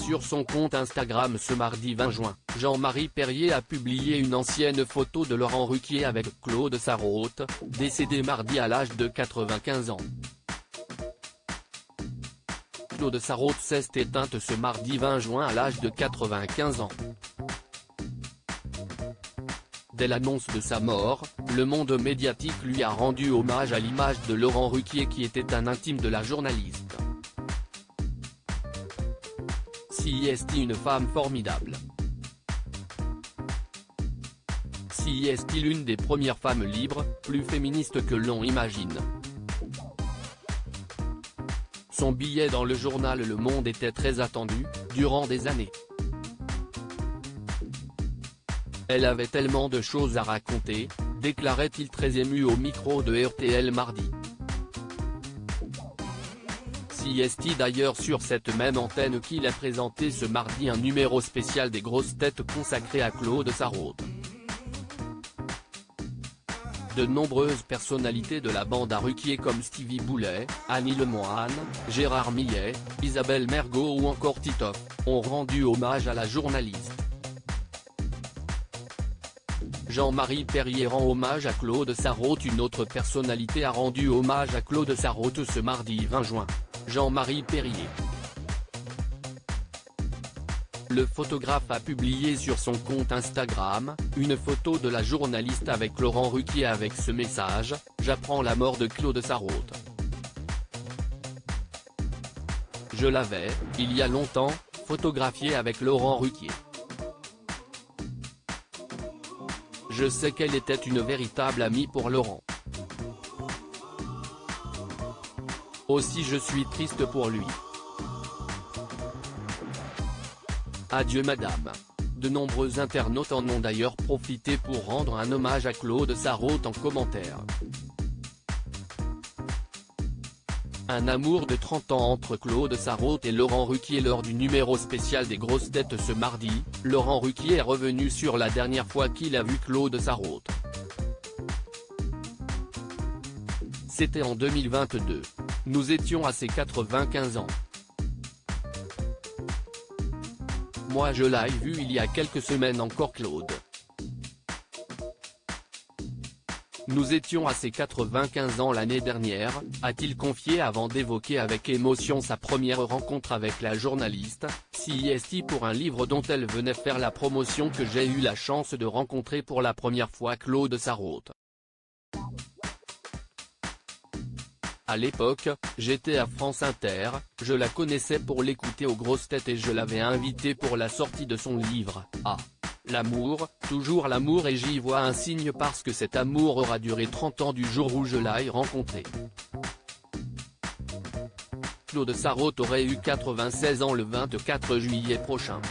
sur son compte Instagram ce mardi 20 juin, Jean-Marie Perrier a publié une ancienne photo de Laurent Ruquier avec Claude Sarraute, décédé mardi à l'âge de 95 ans. Claude Sarraute s'est éteinte ce mardi 20 juin à l'âge de 95 ans. Dès l'annonce de sa mort, le monde médiatique lui a rendu hommage à l'image de Laurent Ruquier qui était un intime de la journaliste. Si est une femme formidable. Si est l'une des premières femmes libres, plus féministes que l'on imagine. Son billet dans le journal Le Monde était très attendu, durant des années. Elle avait tellement de choses à raconter, déclarait-il très ému au micro de RTL mardi. Si est d'ailleurs sur cette même antenne qu'il a présenté ce mardi un numéro spécial des grosses têtes consacré à Claude Sarraute. De nombreuses personnalités de la bande à Ruquier comme Stevie Boulet, Annie Lemoine, Gérard Millet, Isabelle Mergo ou encore Titoff, ont rendu hommage à la journaliste. Jean-Marie Perrier rend hommage à Claude Sarraute. Une autre personnalité a rendu hommage à Claude Sarraute ce mardi 20 juin, Jean-Marie Perrier. Le photographe a publié sur son compte Instagram, une photo de la journaliste avec Laurent Ruquier avec ce message: « J'apprends la mort de Claude Sarraute. Je l'avais, il y a longtemps, photographié avec Laurent Ruquier. Je sais qu'elle était une véritable amie pour Laurent. Aussi je suis triste pour lui. Adieu madame ». De nombreux internautes en ont d'ailleurs profité pour rendre un hommage à Claude Sarraute en commentaire. Un amour de 30 ans entre Claude Sarraute et Laurent Ruquier. Lors du numéro spécial des grosses têtes ce mardi, Laurent Ruquier est revenu sur la dernière fois qu'il a vu Claude Sarraute. C'était en 2022. Nous étions à ses 95 ans. Moi je l'ai vu il y a quelques semaines encore Claude. Nous étions à ses 95 ans l'année dernière, a-t-il confié avant d'évoquer avec émotion sa première rencontre avec la journaliste, Si est pour un livre dont elle venait faire la promotion que j'ai eu la chance de rencontrer pour la première fois Claude Sarraute. À l'époque, j'étais à France Inter, je la connaissais pour l'écouter aux grosses têtes et je l'avais invitée pour la sortie de son livre, Ah, l'amour, toujours l'amour, et j'y vois un signe parce que cet amour aura duré 30 ans du jour où je l'ai rencontré. Claude Sarraute aurait eu 96 ans le 24 juillet prochain.